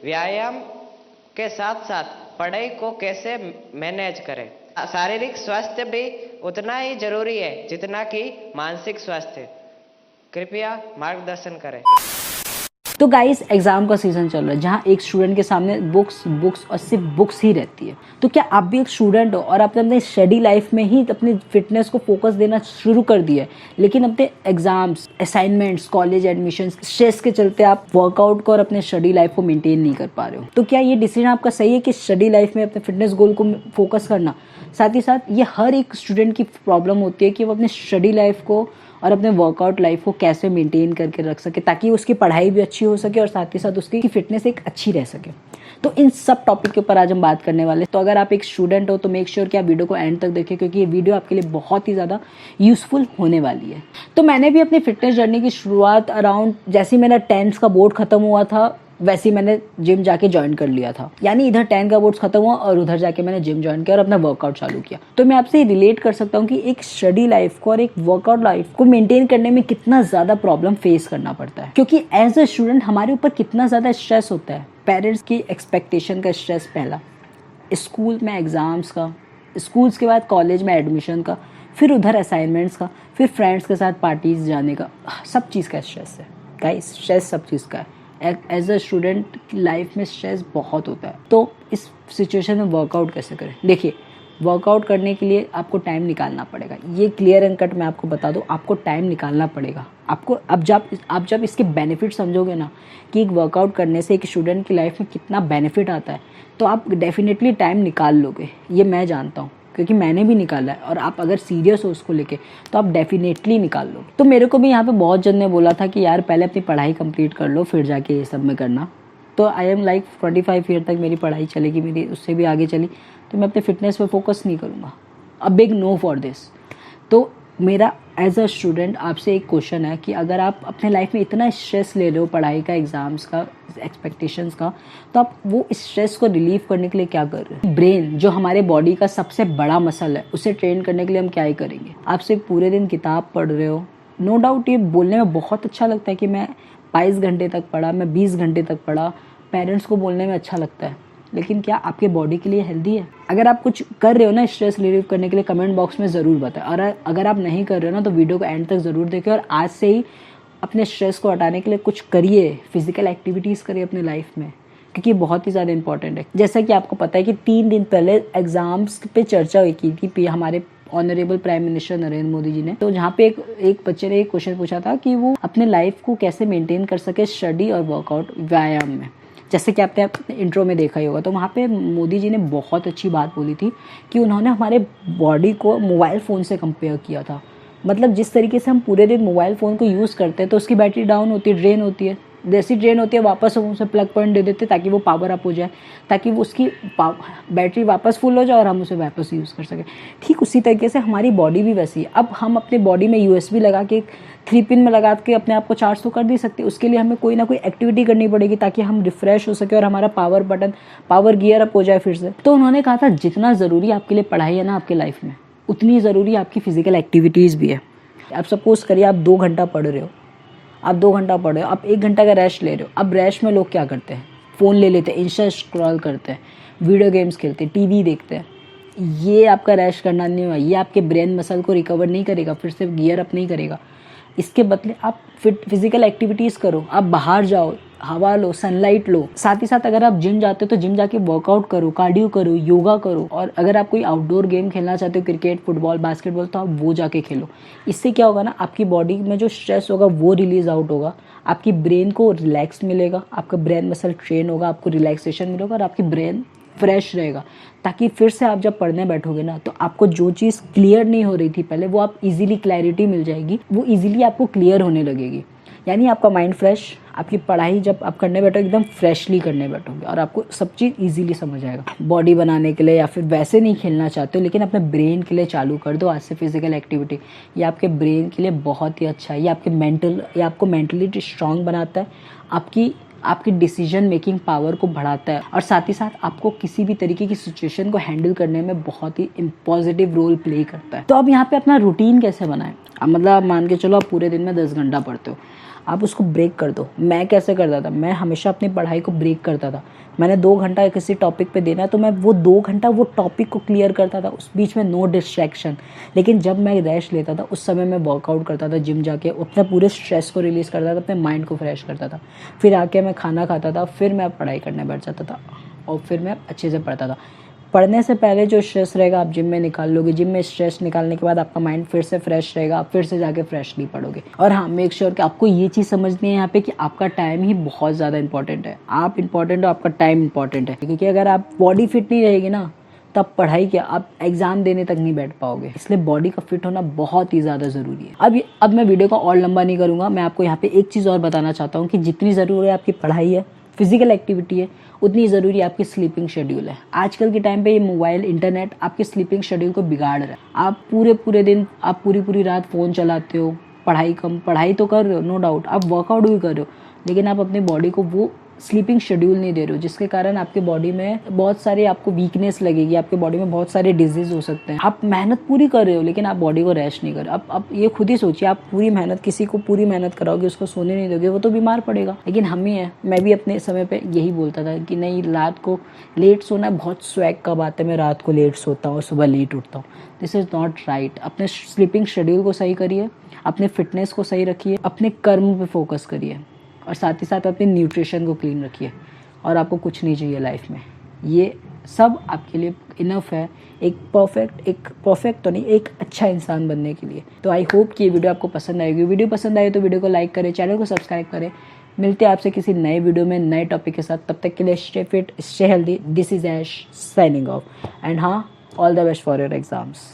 व्यायाम के साथ साथ पढ़ाई को कैसे मैनेज करें। शारीरिक स्वास्थ्य भी उतना ही जरूरी है जितना कि मानसिक स्वास्थ्य। कृपया मार्गदर्शन करें। तो गाइस, एग्जाम का सीजन चल रहा है जहाँ एक स्टूडेंट के सामने बुक्स और सिर्फ बुक्स ही रहती है। तो क्या आप भी एक स्टूडेंट हो और आपने अपने स्टडी लाइफ में ही अपनी फिटनेस को फोकस देना शुरू कर दिया है, लेकिन अपने exams, assignments, college admission, stress के चलते आप वर्कआउट को और अपने स्टडी लाइफ को मेंटेन नहीं कर पा रहे हो? तो क्या ये डिसीजन आपका सही है कि स्टडी लाइफ में अपने फिटनेस गोल को फोकस करना? साथ ही साथ ये हर एक स्टूडेंट की प्रॉब्लम होती है कि वो अपने स्टडी लाइफ को और अपने वर्कआउट लाइफ को कैसे मेंटेन करके रख सके ताकि उसकी पढ़ाई भी अच्छी हो सके और साथ ही साथ उसकी फिटनेस एक अच्छी रह सके। तो इन सब टॉपिक के ऊपर आज हम बात करने वाले हैं। तो अगर आप एक स्टूडेंट हो तो मेक श्योर कि आप वीडियो को एंड तक देखें, क्योंकि ये वीडियो आपके लिए बहुत ही ज़्यादा यूजफुल होने वाली है। तो मैंने भी अपनी फिटनेस जर्नी की शुरुआत अराउंड जैसे ही मेरा 10th का बोर्ड खत्म हुआ था वैसे ही मैंने जिम जाके ज्वाइन कर लिया था। यानी इधर 10 का बोर्ड खत्म हुआ और उधर जाके मैंने जिम ज्वाइन किया और अपना वर्कआउट चालू किया। तो मैं आपसे रिलेट कर सकता हूँ कि एक स्टडी लाइफ को और एक वर्कआउट लाइफ को मेंटेन करने में कितना ज़्यादा प्रॉब्लम फेस करना पड़ता है, क्योंकि एज अ स्टूडेंट हमारे ऊपर कितना ज़्यादा स्ट्रेस होता है। पेरेंट्स की एक्सपेक्टेशन का स्ट्रेस पहला, स्कूल में एग्ज़ाम्स का, स्कूल्स के बाद कॉलेज में एडमिशन का, फिर उधर असाइनमेंट्स का, फिर फ्रेंड्स के साथ पार्टीज जाने का, सब चीज़ का स्ट्रेस है गाइस। स्ट्रेस सब चीज़ का है। एज अ स्टूडेंट लाइफ में स्ट्रेस बहुत होता है। तो इस सिचुएशन में वर्कआउट कैसे करें? देखिए, वर्कआउट करने के लिए आपको टाइम निकालना पड़ेगा। ये क्लियर एंड कट मैं आपको बता दूं, आपको टाइम निकालना पड़ेगा। आपको अब जब इसके बेनिफिट समझोगे ना कि एक वर्कआउट करने से एक स्टूडेंट की लाइफ में कितना बेनिफिट आता है, तो आप डेफिनेटली टाइम निकाल लोगे। ये मैं जानता हूँ क्योंकि मैंने भी निकाला है। और आप अगर सीरियस हो उसको लेके तो आप डेफिनेटली निकाल लो। तो मेरे को भी यहाँ पे बहुत जन ने बोला था कि यार पहले अपनी पढ़ाई कंप्लीट कर लो फिर जाके ये सब में करना। तो आई एम लाइक 25 ईयर तक मेरी पढ़ाई चलेगी, मेरी उससे भी आगे चली, तो मैं अपने फिटनेस पे फोकस नहीं करूँगा। A big no for this. तो मेरा एज अ स्टूडेंट आपसे एक क्वेश्चन है कि अगर आप अपने लाइफ में इतना स्ट्रेस ले रहे हो पढ़ाई का, एग्जाम्स का, एक्सपेक्टेशंस का, तो आप वो स्ट्रेस को रिलीव करने के लिए क्या कर रहे हो? ब्रेन जो हमारे बॉडी का सबसे बड़ा मसल है उसे ट्रेन करने के लिए हम क्या ही करेंगे? आप सिर्फ पूरे दिन किताब पढ़ रहे हो। नो डाउट ये बोलने में बहुत अच्छा लगता है कि मैं 22 घंटे तक पढ़ा, मैं 20 घंटे तक पढ़ा, पेरेंट्स को बोलने में अच्छा लगता है, लेकिन क्या आपके बॉडी के लिए हेल्दी है? अगर आप कुछ कर रहे हो ना स्ट्रेस रिलीव करने के लिए, कमेंट बॉक्स में ज़रूर बताएं। और अगर आप नहीं कर रहे हो ना तो वीडियो को एंड तक ज़रूर देखें और आज से ही अपने स्ट्रेस को हटाने के लिए कुछ करिए, फिजिकल एक्टिविटीज़ करिए अपनी लाइफ में, क्योंकि बहुत ही ज़्यादा इंपॉर्टेंट है। जैसा कि आपको पता है कि 3 दिन पहले एग्जाम्स पे चर्चा हुई थी हमारे honourable prime minister Narendra Modi ji ने। तो जहाँ पे एक बच्चे ने एक क्वेश्चन पूछा था कि वो अपने लाइफ को कैसे मेंटेन कर सके स्टडी और वर्कआउट, व्यायाम में। जैसे कि आपने अपने इंट्रो में देखा ही होगा, तो वहाँ पे मोदी जी ने बहुत अच्छी बात बोली थी कि उन्होंने हमारे बॉडी को मोबाइल फ़ोन से कंपेयर किया था। मतलब जिस तरीके से हम पूरे दिन मोबाइल फ़ोन को यूज़ करते हैं तो उसकी बैटरी डाउन होती है, ड्रेन होती है। जैसी ड्रेन होती है वापस हम उसे प्लग पॉइंट दे देते ताकि वो पावर अप हो जाए, ताकि वो उसकी बैटरी वापस फुल हो जाए और हम उसे वापस यूज़ कर सकें। ठीक उसी तरीके से हमारी बॉडी भी वैसी है। अब हम अपने बॉडी में USB लगा के 3 पिन में लगा के अपने आप को चार्ज तो कर नहीं सकते। उसके लिए हमें कोई ना कोई एक्टिविटी करनी पड़ेगी ताकि हम रिफ्रेश हो सके और हमारा पावर गियर अप हो जाए फिर से। तो उन्होंने कहा था जितना ज़रूरी आपके लिए पढ़ाई है ना आपके लाइफ में, उतनी ज़रूरी आपकी फिजिकल एक्टिविटीज़ भी है। आप सपोज करिए आप 2 घंटा पढ़ रहे हो, आप 2 घंटा पढ़ रहे हो, आप 1 घंटा का रेस्ट ले रहे हो। अब रेस्ट में लोग क्या करते हैं? फ़ोन ले लेते हैं, इंस्टा स्क्रॉल करते हैं, वीडियो गेम्स खेलते हैं, टीवी देखते हैं। ये आपका रेस्ट करना नहीं हुआ, ये आपके ब्रेन मसल को रिकवर नहीं करेगा, फिर से गियर अप नहीं करेगा। इसके बदले आप फिजिकल एक्टिविटीज़ करो, आप बाहर जाओ, हवा लो, सनलाइट लो। साथ ही साथ अगर आप जिम जाते हो तो जिम जाके वर्कआउट करो, कार्डियो करो, योगा करो। और अगर आप कोई आउटडोर गेम खेलना चाहते हो, क्रिकेट, फुटबॉल, बास्केटबॉल, तो आप वो जाके खेलो। इससे क्या होगा ना, आपकी बॉडी में जो स्ट्रेस होगा वो रिलीज आउट होगा, आपकी ब्रेन को रिलैक्स मिलेगा, आपका ब्रेन मसल ट्रेन होगा, आपको रिलैक्सेशन मिलेगा और आपकी ब्रेन फ्रेश रहेगा, ताकि फिर से आप जब पढ़ने बैठोगे ना तो आपको जो चीज़ क्लियर नहीं हो रही थी पहले, वो आप इजीली क्लैरिटी मिल जाएगी, वो इजीली आपको क्लियर होने लगेगी। यानी आपका माइंड फ्रेश, आपकी पढ़ाई जब आप करने बैठोगे एकदम फ्रेशली करने बैठोगे और आपको सब चीज़ इजीली समझ आएगा। बॉडी बनाने के लिए या फिर वैसे नहीं खेलना चाहते हो लेकिन अपने ब्रेन के लिए चालू कर दो आज से फिजिकल एक्टिविटी। ये आपके ब्रेन के लिए बहुत ही अच्छा है, ये आपको मेंटली स्ट्रांग बनाता है, आपकी डिसीजन मेकिंग पावर को बढ़ाता है और साथ ही साथ आपको किसी भी तरीके की सिचुएशन को हैंडल करने में बहुत ही पॉजिटिव रोल प्ले करता है। तो अब यहाँ पे अपना रूटीन कैसे बनाएं? अब मतलब मान के चलो आप पूरे दिन में 10 घंटा पढ़ते हो, आप उसको ब्रेक कर दो। मैं कैसे करता था, मैं हमेशा अपनी पढ़ाई को ब्रेक करता था। मैंने 2 घंटा किसी टॉपिक पे देना है तो मैं वो 2 घंटा वो टॉपिक को क्लियर करता था, उस बीच में नो डिस्ट्रैक्शन। लेकिन जब मैं रेस्ट लेता था उस समय मैं वर्कआउट करता था, जिम जाके अपने पूरे स्ट्रेस को रिलीज़ करता था, अपने माइंड को फ्रेश करता था। फिर आके मैं खाना खाता था, फिर मैं पढ़ाई करने बैठ जाता था और फिर मैं अच्छे से पढ़ता था। पढ़ने से पहले जो स्ट्रेस रहेगा आप जिम में निकाल लोगे, जिम में स्ट्रेस निकालने के बाद आपका माइंड फिर से फ्रेश रहेगा, आप फिर से जाके फ्रेशली पढ़ोगे। और हाँ, मेक श्योर कि आपको ये चीज़ समझनी है यहाँ पे कि आपका टाइम ही बहुत ज़्यादा इंपॉर्टेंट है। आप इंपॉर्टेंट हो, आपका टाइम इंपॉर्टेंट है, क्योंकि अगर आप बॉडी फिट नहीं रहेगी ना तब पढ़ाई क्या, आप एग्जाम देने तक नहीं बैठ पाओगे। इसलिए बॉडी का फिट होना बहुत ही ज़्यादा ज़रूरी है। अब मैं वीडियो को और लंबा नहीं करूँगा, मैं आपको यहाँ पे एक चीज़ और बताना चाहता हूँ कि जितनी ज़रूरी है आपकी पढ़ाई है, फिजिकल एक्टिविटी है, उतनी ज़रूरी आपकी स्लीपिंग शेड्यूल है। आजकल के टाइम पे ये मोबाइल, इंटरनेट आपके स्लीपिंग शेड्यूल को बिगाड़ रहा है। आप पूरे दिन, आप पूरी रात फ़ोन चलाते हो, पढ़ाई तो कर रहे हो नो डाउट, आप वर्कआउट भी कर रहे हो, लेकिन आप अपनी बॉडी को वो स्लीपिंग शेड्यूल नहीं दे रहे हो, जिसके कारण आपके बॉडी में बहुत सारे आपको वीकनेस लगेगी, आपके बॉडी में बहुत सारे डिजीज हो सकते हैं। आप मेहनत पूरी कर रहे हो लेकिन आप बॉडी को रेस्ट नहीं कर रहे। अब ये खुद ही सोचिए, आप पूरी मेहनत, किसी को पूरी मेहनत कराओगे, उसको सोने नहीं दोगे, वो तो बीमार पड़ेगा। लेकिन हम ही हैं, मैं भी अपने समय पे यही बोलता था कि नहीं, रात को लेट सोना बहुत स्वैग का बात है, मैं रात को लेट सोता हूँ, सुबह लेट उठता हूँ। This is not right. अपने स्लीपिंग शेड्यूल को सही करिए, अपने फिटनेस को सही रखिए, अपने कर्म पे फोकस करिए और साथ ही साथ अपने न्यूट्रिशन को क्लीन रखिए और आपको कुछ नहीं चाहिए लाइफ में। ये सब आपके लिए इनफ है एक परफेक्ट तो नहीं, एक अच्छा इंसान बनने के लिए। तो आई होप कि ये वीडियो आपको पसंद आएगी। वीडियो पसंद आए तो वीडियो को लाइक करें, चैनल को सब्सक्राइब करें। मिलते हैं आपसे किसी नए वीडियो में नए टॉपिक के साथ। तब तक के लिए stay fit, stay healthy. This is Ash signing off and हाँ, all the best for your exams.